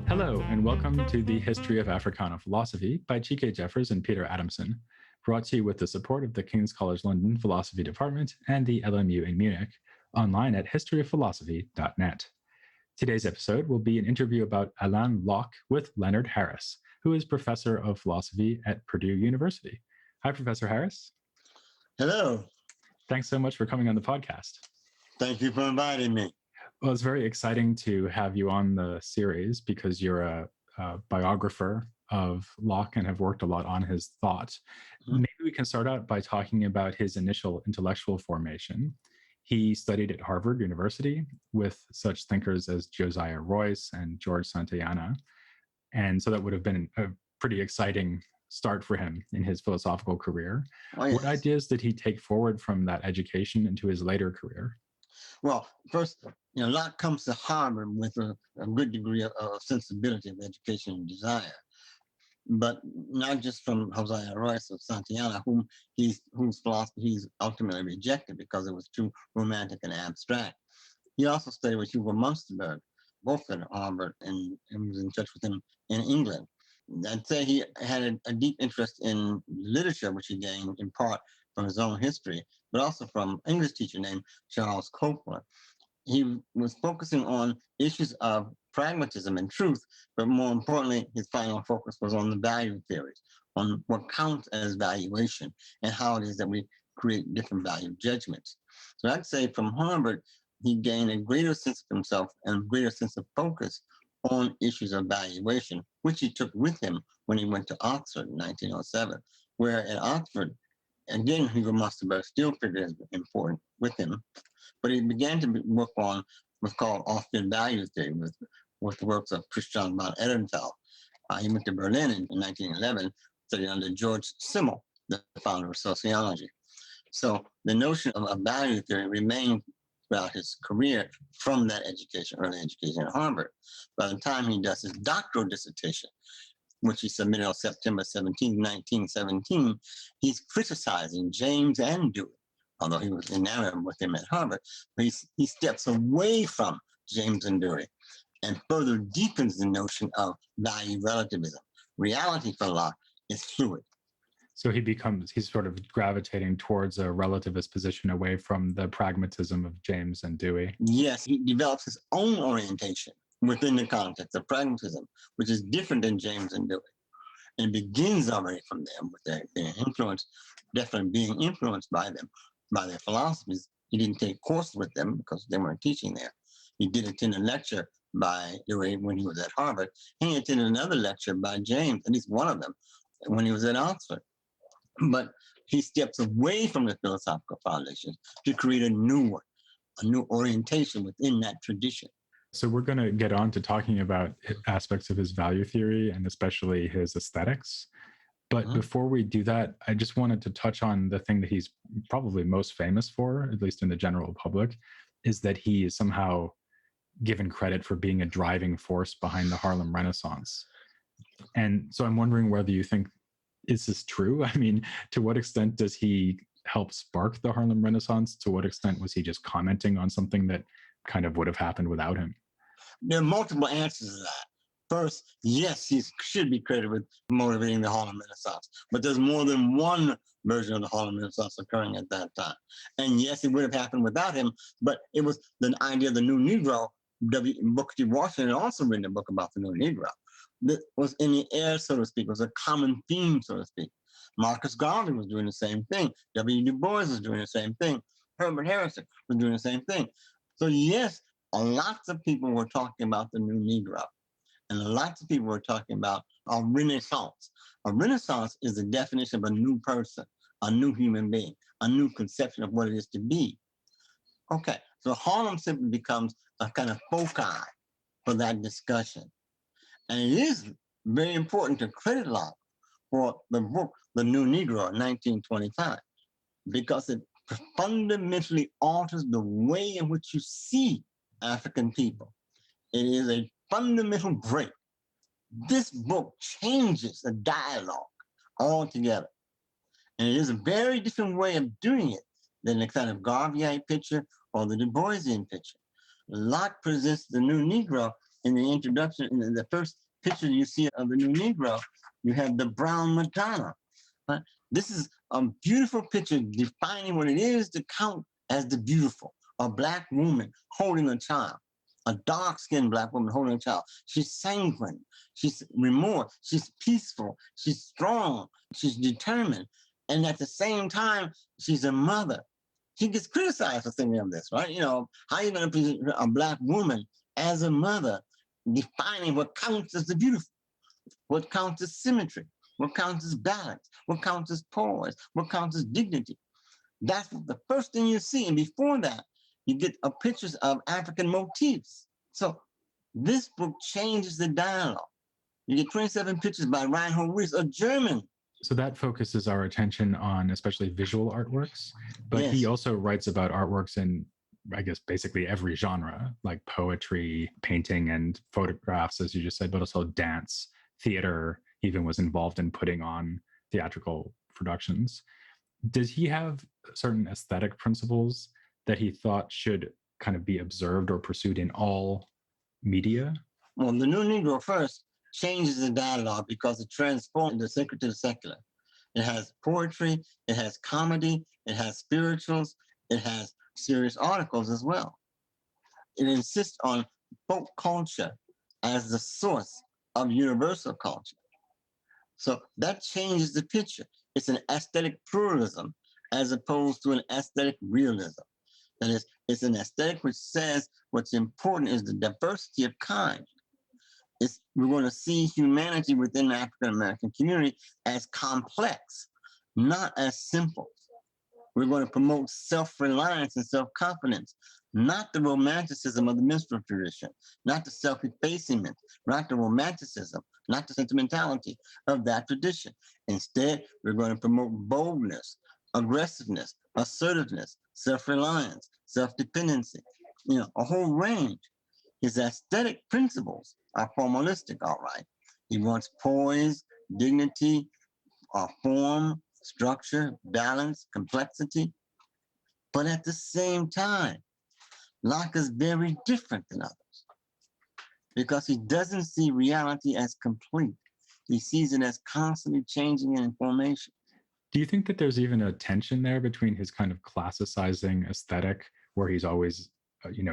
Hello, and welcome to the History of Africana Philosophy by G.K. Jeffers and Peter Adamson, brought to you with the support of the King's College London Philosophy Department and the LMU in Munich, online at historyofphilosophy.net. Today's episode will be an interview about Alain Locke with Leonard Harris, who is professor of philosophy at Purdue University. Hi, Professor Harris. Hello. Thanks so much for coming on the podcast. Thank you for inviting me. Well, it's very exciting to have you on the series because you're a biographer of Locke and have worked a lot on his thought. Maybe we can start out by talking about his initial intellectual formation. He studied at Harvard University with such thinkers as Josiah Royce and George Santayana. And so that would have been a pretty exciting start for him in his philosophical career. Oh, yes. What ideas did he take forward from that education into his later career? Well, first, Locke comes to Harvard with a good degree of sensibility of education and desire, but not just from Josiah Royce of Santayana, whose philosophy he's ultimately rejected because it was too romantic and abstract. He also studied with Hugo Munsterberg, both at Harvard, and was in touch with him in England. I'd say he had a deep interest in literature, which he gained in part from his own history, but also from an English teacher named Charles Copeland. He was focusing on issues of pragmatism and truth, but more importantly, his final focus was on the value theories, on what counts as valuation and how it is that we create different value judgments. So I'd say from Harvard, he gained a greater sense of himself and a greater sense of focus on issues of valuation, which he took with him when he went to Oxford in 1907, where at Oxford, again, Hugo Munsterberg still figured as important with him, but he began to work on what's called Austrian value theory with the works of Christian von Ehrenfeld. He went to Berlin in 1911, studied under George Simmel, the founder of sociology. So the notion of value theory remained throughout his career from that education, early education at Harvard. By the time he does his doctoral dissertation, which he submitted on September 17, 1917, he's criticizing James and Dewey, although he was enamored with him at Harvard. But he steps away from James and Dewey and further deepens the notion of value relativism. Reality for Locke is fluid. So he's sort of gravitating towards a relativist position away from the pragmatism of James and Dewey. Yes, he develops his own orientation within the context of pragmatism, which is different than James and Dewey. And it begins already from them with their influence, definitely being influenced by them, by their philosophies. He didn't take courses with them because they weren't teaching there. He did attend a lecture by Dewey when he was at Harvard. And he attended another lecture by James, at least one of them, when he was at Oxford. But he steps away from the philosophical foundations to create a new one, a new orientation within that tradition. So we're going to get on to talking about aspects of his value theory and especially his aesthetics. But before we do that, I just wanted to touch on the thing that he's probably most famous for, at least in the general public, is that he is somehow given credit for being a driving force behind the Harlem Renaissance. And so I'm wondering whether you think, is this true? I mean, to what extent does he help spark the Harlem Renaissance? To what extent was he just commenting on something that kind of would have happened without him? There are multiple answers to that. First, yes, he should be credited with motivating the Harlem Renaissance, but there's more than one version of the Harlem Renaissance occurring at that time. And yes, it would have happened without him, but it was the idea of the new Negro. Booker T. Washington also written a book about the new Negro. That was in the air, so to speak. It was a common theme, so to speak. Marcus Garvey was doing the same thing. W. Du Bois was doing the same thing. Herbert Harrison was doing the same thing. So yes, lots of people were talking about the new Negro. And lots of people were talking about a renaissance. A renaissance is the definition of a new person, a new human being, a new conception of what it is to be. Okay, so Harlem simply becomes a kind of foci for that discussion. And it is very important to credit Locke for the book, The New Negro, in 1925, because it fundamentally alters the way in which you see African people. It is a fundamental break. This book changes the dialogue altogether. And it is a very different way of doing it than the kind of Garveyite picture or the Du Boisian picture. Locke presents the new Negro in the introduction. In the first picture you see of the new Negro, you have the brown Madonna. Right? This is a beautiful picture defining what it is to count as the beautiful. A black woman holding a child, a dark-skinned black woman holding a child. She's sanguine, she's remorse, she's peaceful, she's strong, she's determined. And at the same time, she's a mother. She gets criticized for thinking of this, right? You know, how are you going to present a black woman as a mother, defining what counts as the beautiful, what counts as symmetry, what counts as balance, what counts as poise, what counts as dignity. That's the first thing you see. And before that, you get pictures of African motifs. So this book changes the dialogue. You get 27 pictures by Reinhold Ries, a German. So that focuses our attention on especially visual artworks, but Yes. he also writes about artworks in, I guess, basically every genre, like poetry, painting, and photographs, as you just said, but also dance, theater, even was involved in putting on theatrical productions. Does he have certain aesthetic principles that he thought should kind of be observed or pursued in all media? Well, the new Negro first changes the dialogue because it transforms the sacred to the secular. It has poetry, it has comedy, it has spirituals, it has serious articles as well. It insists on folk culture as the source of universal culture. So that changes the picture. It's an aesthetic pluralism as opposed to an aesthetic realism. That is, it's an aesthetic which says what's important is the diversity of kind. We're going to see humanity within the African American community as complex, not as simple. We're going to promote self-reliance and self-confidence, not the romanticism of the minstrel tradition, not the self-effacement, not the romanticism, not the sentimentality of that tradition. Instead, we're going to promote boldness, aggressiveness, assertiveness, self-reliance, self-dependency, a whole range. His aesthetic principles are formalistic, all right. He wants poise, dignity, form, structure, balance, complexity. But at the same time, Locke is very different than others because he doesn't see reality as complete. He sees it as constantly changing and in formation. Do you think that there's even a tension there between his kind of classicizing aesthetic, where he's always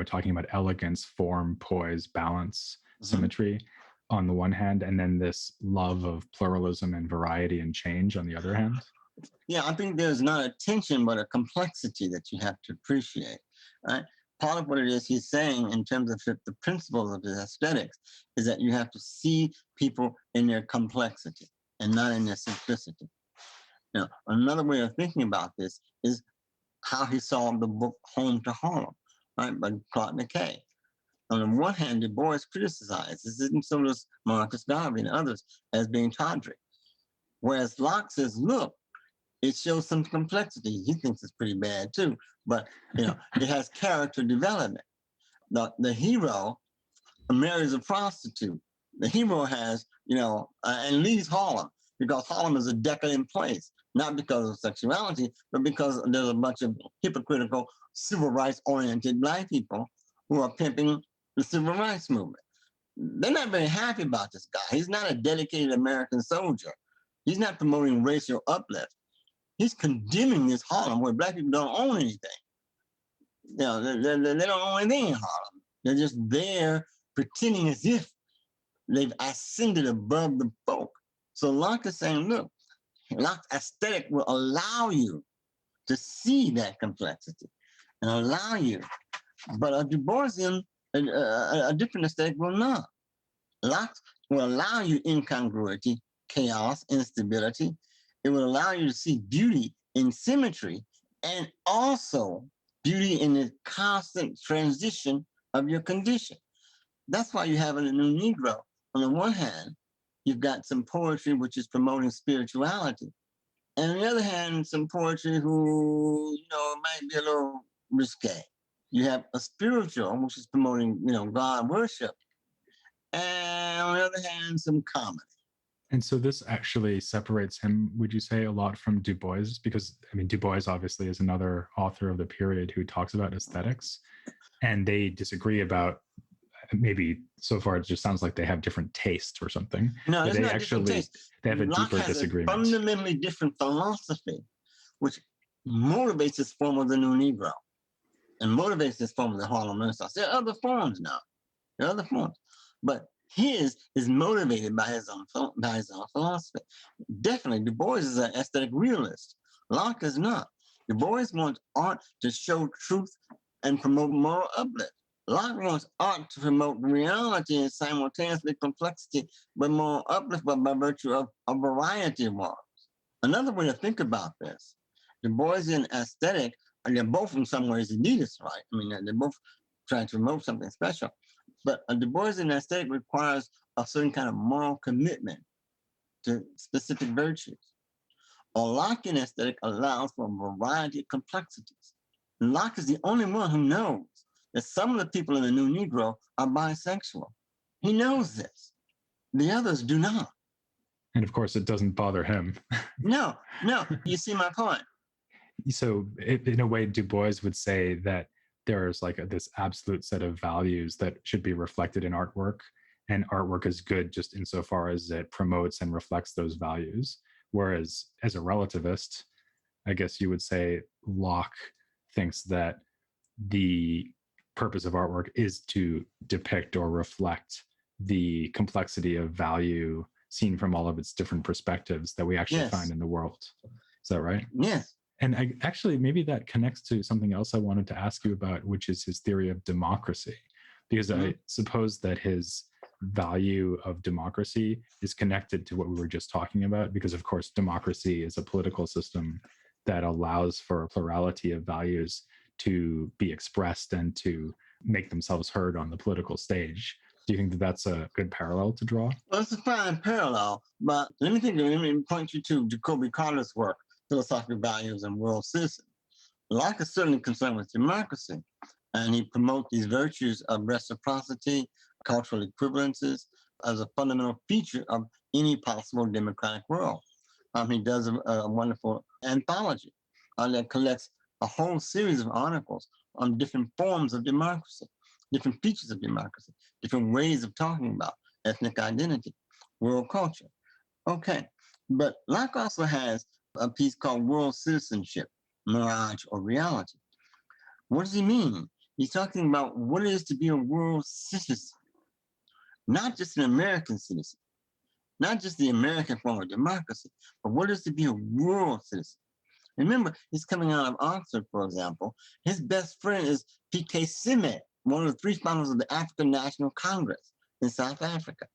talking about elegance, form, poise, balance, symmetry on the one hand, and then this love of pluralism and variety and change on the other hand? Yeah, I think there's not a tension, but a complexity that you have to appreciate. Right? Part of what it is he's saying in terms of the principles of his aesthetics is that you have to see people in their complexity and not in their simplicity. Now, another way of thinking about this is how he saw the book Home to Harlem, right, by Clark McKay. On the one hand, Du Bois criticizes it, and so does Marcus Garvey and others, as being tawdry. Whereas Locke says, look, it shows some complexity. He thinks it's pretty bad too, but it has character development. The hero marries a prostitute. The hero has, and leaves Harlem because Harlem is a decadent place, not because of sexuality, but because there's a bunch of hypocritical, civil rights-oriented Black people who are pimping the civil rights movement. They're not very happy about this guy. He's not a dedicated American soldier. He's not promoting racial uplift. He's condemning this Harlem where Black people don't own anything. They don't own anything in Harlem. They're just there pretending as if they've ascended above the folk. So Locke is saying, look, Locke's aesthetic will allow you to see that complexity and allow you. But a Du Boisian, a different aesthetic will not. Locke will allow you incongruity, chaos, instability. It will allow you to see beauty in symmetry and also beauty in the constant transition of your condition. That's why you have in a new Negro. On the one hand, you've got some poetry which is promoting spirituality. And on the other hand, some poetry who, might be a little risque. You have a spiritual, which is promoting, God worship. And on the other hand, some comedy. And so this actually separates him, would you say, a lot from Du Bois? Because, I mean, Du Bois obviously is another author of the period who talks about aesthetics, and they disagree about, maybe so far it just sounds like they have different tastes or something, No, but it's they not different actually, taste. they have a Locke deeper has a disagreement. fundamentally different philosophy, which motivates this form of the new Negro and motivates this form of the Harlem Renaissance. There are other forms now. There are other forms. But his is motivated by his own philosophy. Definitely, Du Bois is an aesthetic realist. Locke is not. Du Bois wants art to show truth and promote moral uplift. Locke wants art to promote reality and simultaneously complexity, but moral uplift by virtue of a variety of morals. Another way to think about this, Du Boisian aesthetic, and they're both in some ways elitist, right? I mean, they're both trying to promote something special. But a Du Boisian aesthetic requires a certain kind of moral commitment to specific virtues. A Lockean aesthetic allows for a variety of complexities. Locke is the only one who knows that some of the people in the New Negro are bisexual. He knows this. The others do not. And of course, it doesn't bother him. No, you see my point. So, in a way, Du Bois would say that there's like this absolute set of values that should be reflected in artwork, and artwork is good just insofar as it promotes and reflects those values. Whereas, as a relativist, I guess you would say Locke thinks that the purpose of artwork is to depict or reflect the complexity of value seen from all of its different perspectives that we actually find in the world. Is that right? Yes. And I actually, maybe that connects to something else I wanted to ask you about, which is his theory of democracy, because I suppose that his value of democracy is connected to what we were just talking about, because of course, democracy is a political system that allows for a plurality of values to be expressed and to make themselves heard on the political stage. Do you think that that's a good parallel to draw? Well, it's a fine parallel, but let me point you to Jacoby Carter's work, Philosophical Values and World Citizen. Locke is certainly concerned with democracy, and he promotes these virtues of reciprocity, cultural equivalences as a fundamental feature of any possible democratic world. He does a wonderful anthology that collects a whole series of articles on different forms of democracy, different features of democracy, different ways of talking about ethnic identity, world culture. Okay, but Locke also has a piece called World Citizenship, Mirage or Reality. What does he mean? He's talking about what it is to be a world citizen, not just an American citizen, not just the American form of democracy, but what it is to be a world citizen. Remember, he's coming out of Oxford, for example. His best friend is P.K. Simet, one of the three founders of the African National Congress in South Africa.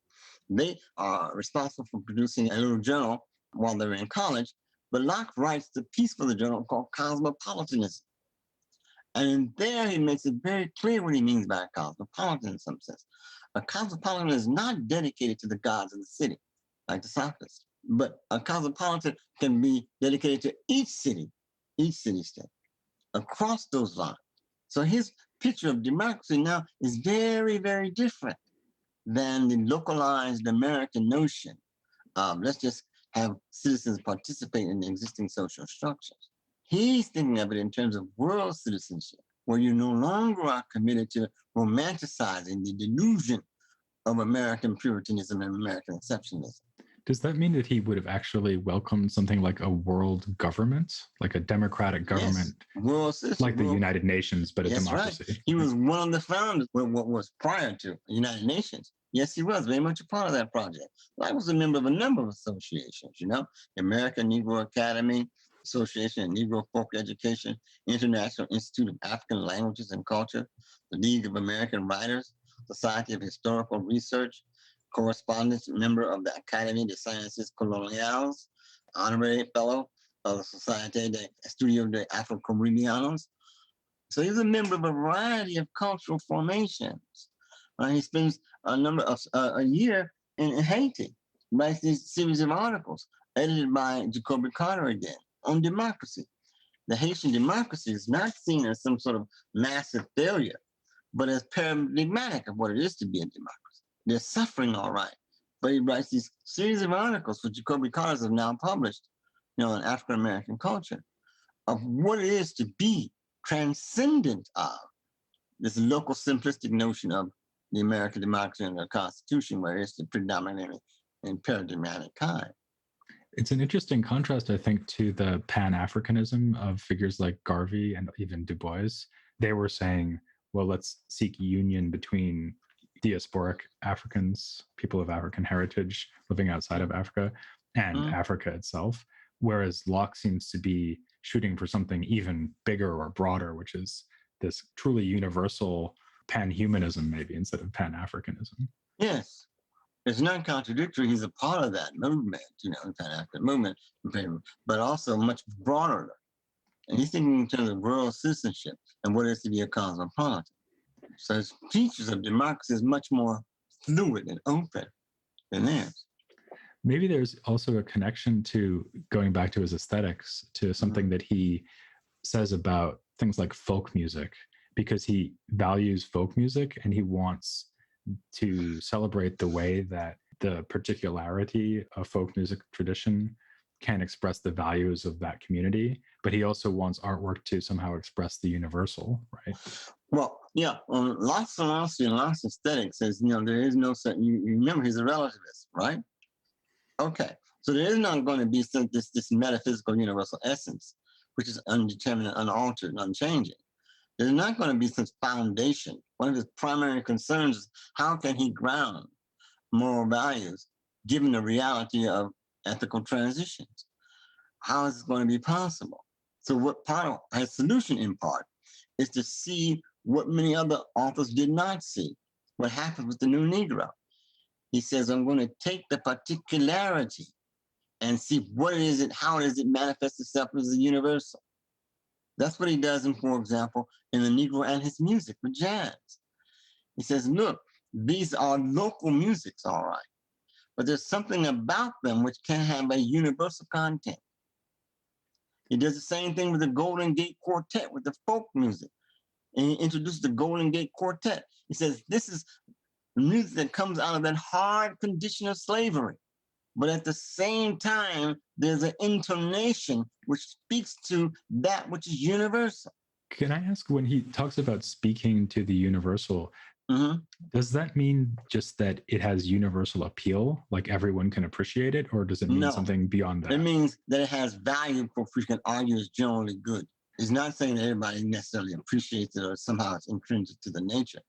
They are responsible for producing a little journal while they're in college, but Locke writes the piece for the journal called Cosmopolitanism. And in there, he makes it very clear what he means by a cosmopolitan in some sense. A cosmopolitan is not dedicated to the gods of the city, like the sophists, but a cosmopolitan can be dedicated to each city-state, across those lines. So his picture of democracy now is very, very different than the localized American notion. Let's just have citizens participate in the existing social structures. He's thinking of it in terms of world citizenship, where you no longer are committed to romanticizing the delusion of American Puritanism and American exceptionalism. Does that mean that he would have actually welcomed something like a world government, like a democratic government, world system, like the United Nations, but a democracy? Right. He was one of the founders, what was prior to the United Nations. Yes, he was very much a part of that project. I was a member of a number of associations, the American Negro Academy, Association of Negro Folk Education, International Institute of African Languages and Culture, the League of American Writers, Society of Historical Research, correspondence member of the Académie des Sciences Coloniales, honorary fellow of the Société de Estudios de Afro-Caribbeanos. So he's a member of a variety of cultural formations. He spends a year in Haiti, writes these series of articles edited by Jacoby Carter again on democracy. The Haitian democracy is not seen as some sort of massive failure, but as paradigmatic of what it is to be a democracy. They're suffering, all right, But he writes these series of articles, which Jacoby Carter have now published, in African American culture, of what it is to be transcendent of this local simplistic notion of the American democracy and the Constitution, where it's the predominantly imperative kind. It's an interesting contrast, I think, to the Pan-Africanism of figures like Garvey and even Du Bois. They were saying, well, let's seek union between diasporic Africans, people of African heritage living outside of Africa, and Africa itself. Whereas Locke seems to be shooting for something even bigger or broader, which is this truly universal pan-humanism, maybe, instead of Pan-Africanism. Yes. It's not contradictory. He's a part of that movement, the Pan-African movement, but also much broader. And he's thinking in terms of world citizenship and what it is to be a cosmopolitan. So his features of democracy is much more fluid and open than theirs. Maybe there's also a connection to, going back to his aesthetics, to something that he says about things like folk music, because he values folk music and he wants to celebrate the way that the particularity of folk music tradition can express the values of that community, but he also wants artwork to somehow express the universal, right? Well, yeah, Locke's philosophy and Locke's aesthetic says, there is no certain, you remember he's a relativist, right? Okay, so there is not going to be this metaphysical universal essence, which is undetermined, unaltered, and unchanging. There's not going to be such foundation. One of his primary concerns is how can he ground moral values given the reality of ethical transitions? How is it going to be possible? So what part of his solution, in part, is to see what many other authors did not see, what happened with the new Negro. He says, I'm going to take the particularity and see what it is, how does it manifest itself as a universal. That's what he does, for example, in the Negro and his music with jazz. He says, look, these are local musics, all right, but there's something about them which can have a universal content. He does the same thing with the Golden Gate Quartet, with the folk music. And he introduced the Golden Gate Quartet. He says, this is music that comes out of that hard condition of slavery. But at the same time, there's an intonation which speaks to that which is universal. Can I ask, when he talks about speaking to the universal, does that mean just that it has universal appeal, like everyone can appreciate it, or does it mean something beyond that? It means that it has value for which we can argue is generally good. He's not saying that everybody necessarily appreciates it or somehow it's intrinsic to the nature.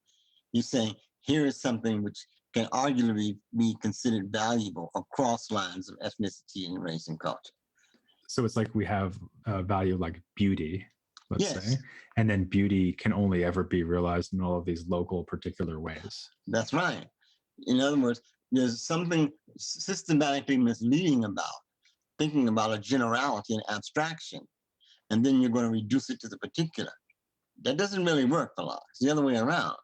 He's saying here is something which can arguably be considered valuable across lines of ethnicity and race and culture. So it's like we have a value like beauty, let's say, Yes. and then beauty can only ever be realized in all of these local particular ways. That's right. In other words, there's something systematically misleading about thinking about a generality and abstraction, and then you're going to reduce it to the particular. That doesn't really work for Locke. It's the other way around.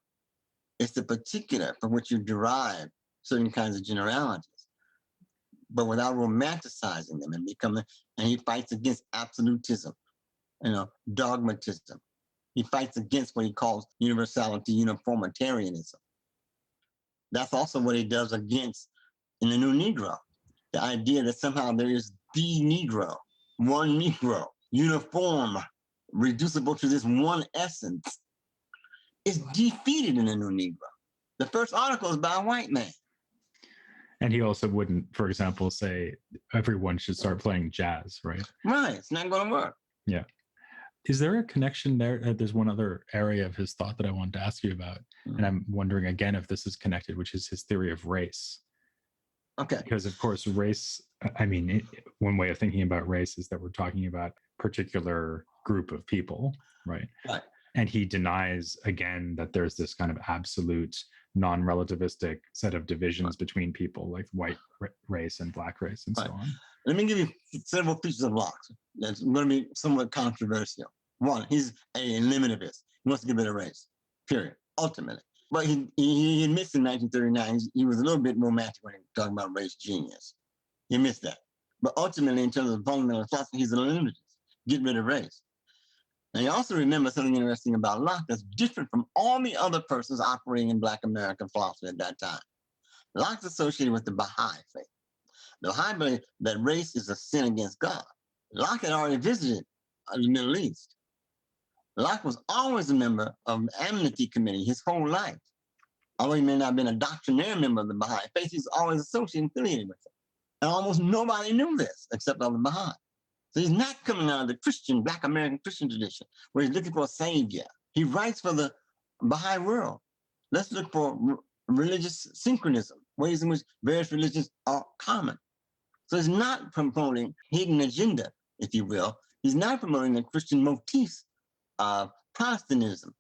It's the particular from which you derive certain kinds of generalities, but without romanticizing them and he fights against absolutism, dogmatism. He fights against what he calls universality, uniformitarianism. That's also what he does against in the new Negro. The idea that somehow there is the Negro, one Negro, uniform, reducible to this one essence, is defeated in the new Negro. The first article is by a white man. And he also wouldn't, for example, say everyone should start playing jazz, right? Right, it's not going to work. Yeah. Is there a connection there? There's one other area of his thought that I wanted to ask you about. And I'm wondering again if this is connected, which is his theory of race. Okay. Because of course, race, one way of thinking about race is that we're talking about a particular group of people, right? Right. And he denies again that there's this kind of absolute non-relativistic set of divisions between people, like white race and black race and so on. Let me give you several features of Locke that's going to be somewhat controversial. One, he's a limitivist. He wants to get rid of race, period, ultimately. But he admits in 1939 he was a little bit romantic when he was talking about race genius. He admits that. But ultimately, in terms of fundamental philosophy, he's a limitivist. Get rid of race. And you also remember something interesting about Locke that's different from all the other persons operating in Black American philosophy at that time. Locke's associated with the Baha'i faith. The Baha'i believe that race is a sin against God. Locke had already visited the Middle East. Locke was always a member of the Amnesty Committee his whole life. Although he may not have been a doctrinaire member of the Baha'i faith, he's always associated and affiliated with it. And almost nobody knew this except of the Baha'i. So he's not coming out of the Christian, Black American Christian tradition, where he's looking for a savior. He writes for the Baha'i world. Let's look for religious synchronism, ways in which various religions are common. So he's not promoting hidden agenda, if you will. He's not promoting the Christian motifs of Protestantism.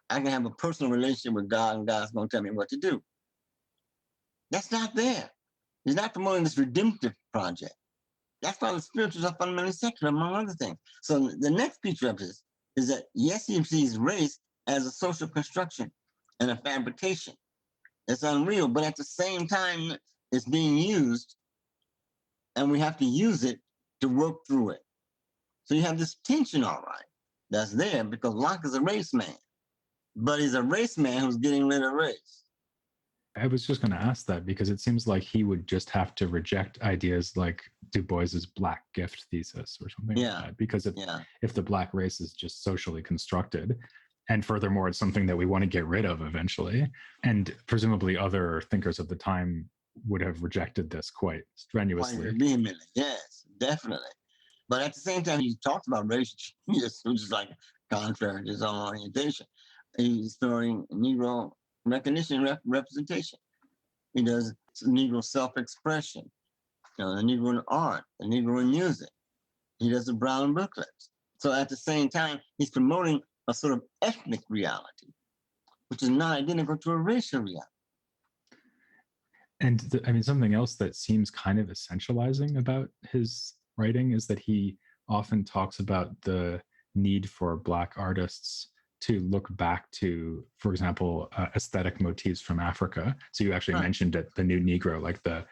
I can have a personal relationship with God and God's going to tell me what to do. That's not there. He's not promoting this redemptive project. That's why the spirituals are fundamentally secular, among other things. So the next feature of this is that, yes, he sees race as a social construction and a fabrication. It's unreal, but at the same time, it's being used, and we have to use it to work through it. So you have this tension, all right, that's there because Locke is a race man, but he's a race man who's getting rid of race. I was just going to ask that because it seems like he would just have to reject ideas like Du Bois's black gift thesis or something like that. Because if the black race is just socially constructed, and furthermore, it's something that we want to get rid of eventually, and presumably other thinkers of the time would have rejected this quite strenuously. Quite vehemently, yes, definitely. But at the same time, he talks about racial genius, which is like contrary to his own orientation. He's throwing Negro recognition, representation. He does Negro self-expression, the Negro in art, the Negro in music. He does the Brown booklets. So at the same time, he's promoting a sort of ethnic reality, which is not identical to a racial reality. And I mean, something else that seems kind of essentializing about his writing is that he often talks about the need for Black artists to look back to, for example, aesthetic motifs from Africa. So you actually mentioned it, the new Negro, like the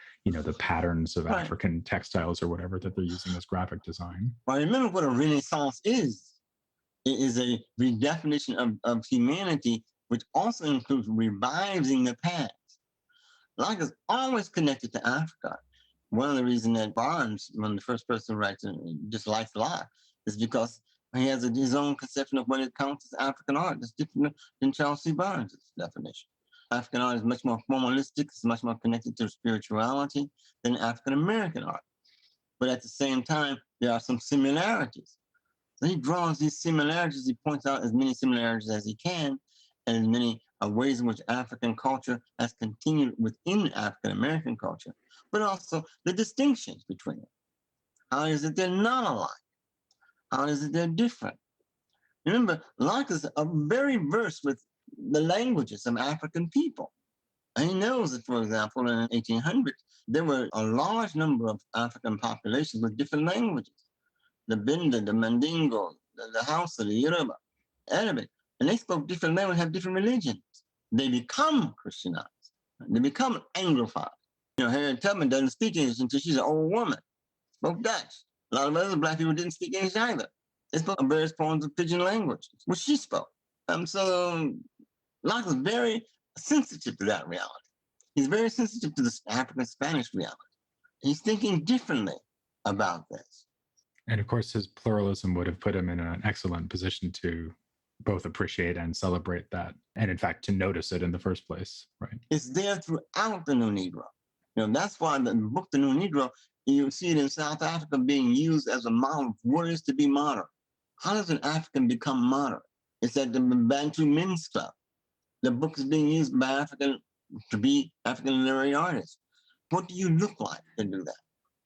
patterns of African textiles or whatever that they're using as graphic design. Well, remember what a Renaissance is. It is a redefinition of humanity, which also includes revising the past. Locke is always connected to Africa. One of the reasons that Barnes, one of the first person who writes and dislikes Locke, is because he has his own conception of what it counts as African art. It's different than Charles C. Barnes' definition. African art is much more formalistic, it's much more connected to spirituality than African American art. But at the same time, there are some similarities. So he draws these similarities, he points out as many similarities as he can, and as many ways in which African culture has continued within African American culture, but also the distinctions between them. How is it they're not alike? How is it they're different? Remember, Locke is very versed with the languages of African people. And he knows that, for example, in the 1800s, there were a large number of African populations with different languages. The Binda, the Mandingo, the Hausa, the Yoruba, Arabic. And they spoke different languages, have different religions. They become Christianized. They become Anglophile. Harriet Tubman doesn't speak English until she's an old woman. Spoke Dutch. A lot of other Black people didn't speak English either. They spoke various forms of pidgin language, which she spoke. So Locke is very sensitive to that reality. He's very sensitive to the African Spanish reality. He's thinking differently about this. And of course, his pluralism would have put him in an excellent position to both appreciate and celebrate that, and in fact, to notice it in the first place, right? It's there throughout the New Negro. That's why the book, The New Negro, you see it in South Africa being used as a model of what it is to be modern. How does an African become modern? It's at the Bantu Men's Club. The book is being used by African literary artists. What do you look like to do that?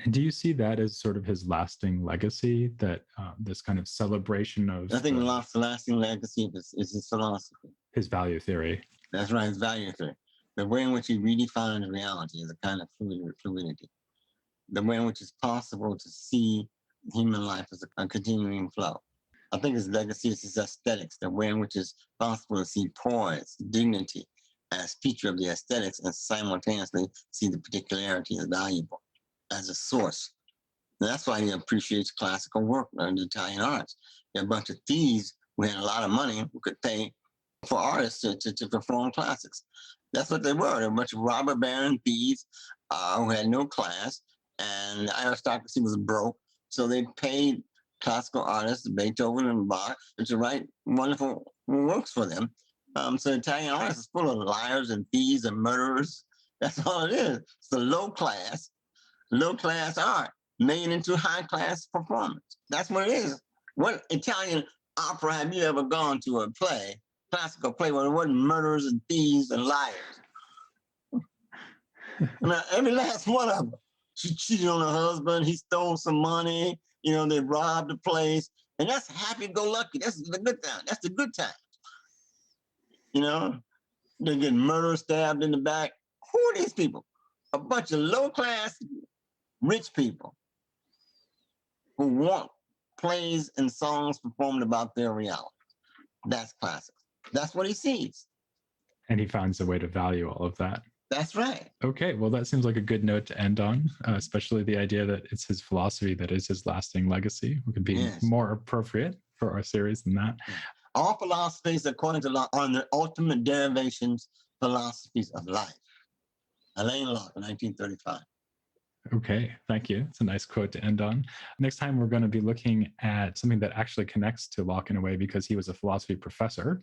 And do you see that as sort of his lasting legacy, that this kind of celebration of... I think the lasting legacy is his philosophy. His value theory. That's right, his value theory. The way in which he redefines reality is a kind of fluidity. The way in which it's possible to see human life as a continuing flow. I think his legacy is his aesthetics, the way in which it's possible to see poise, dignity as feature of the aesthetics and simultaneously see the particularity as valuable, as a source. And that's why he appreciates classical work and Italian arts. There are a bunch of thieves who had a lot of money who could pay for artists to perform classics. That's what they were. They were a bunch of robber baron thieves who had no class, and the aristocracy was broke. So they paid classical artists, Beethoven and Bach, to write wonderful works for them. So Italian art is full of liars and thieves and murderers. That's all it is. It's the low class art made into high class performance. That's what it is. What Italian opera have you ever gone to, a play, classical play, where there wasn't murderers and thieves and liars? Now, every last one of them. She cheated on her husband. He stole some money. They robbed the place. And that's happy-go-lucky. That's the good time. That's the good time. They get murdered, stabbed in the back. Who are these people? A bunch of low-class, rich people who want plays and songs performed about their reality. That's classics. That's what he sees. And he finds a way to value all of that. That's right. Okay, well, that seems like a good note to end on, especially the idea that it's his philosophy that is his lasting legacy. It could be more appropriate for our series than that. All philosophies, according to Locke, are the ultimate derivations, philosophies of life. Alain Locke, 1935. Okay, thank you. It's a nice quote to end on. Next time, we're going to be looking at something that actually connects to Locke in a way, because he was a philosophy professor.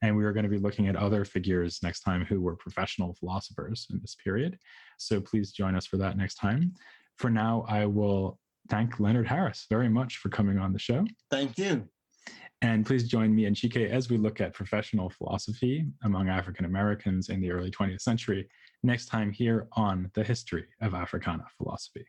And we are going to be looking at other figures next time who were professional philosophers in this period. So please join us for that next time. For now, I will thank Leonard Harris very much for coming on the show. Thank you. And please join me and Chike as we look at professional philosophy among African Americans in the early 20th century next time here on The History of Africana Philosophy.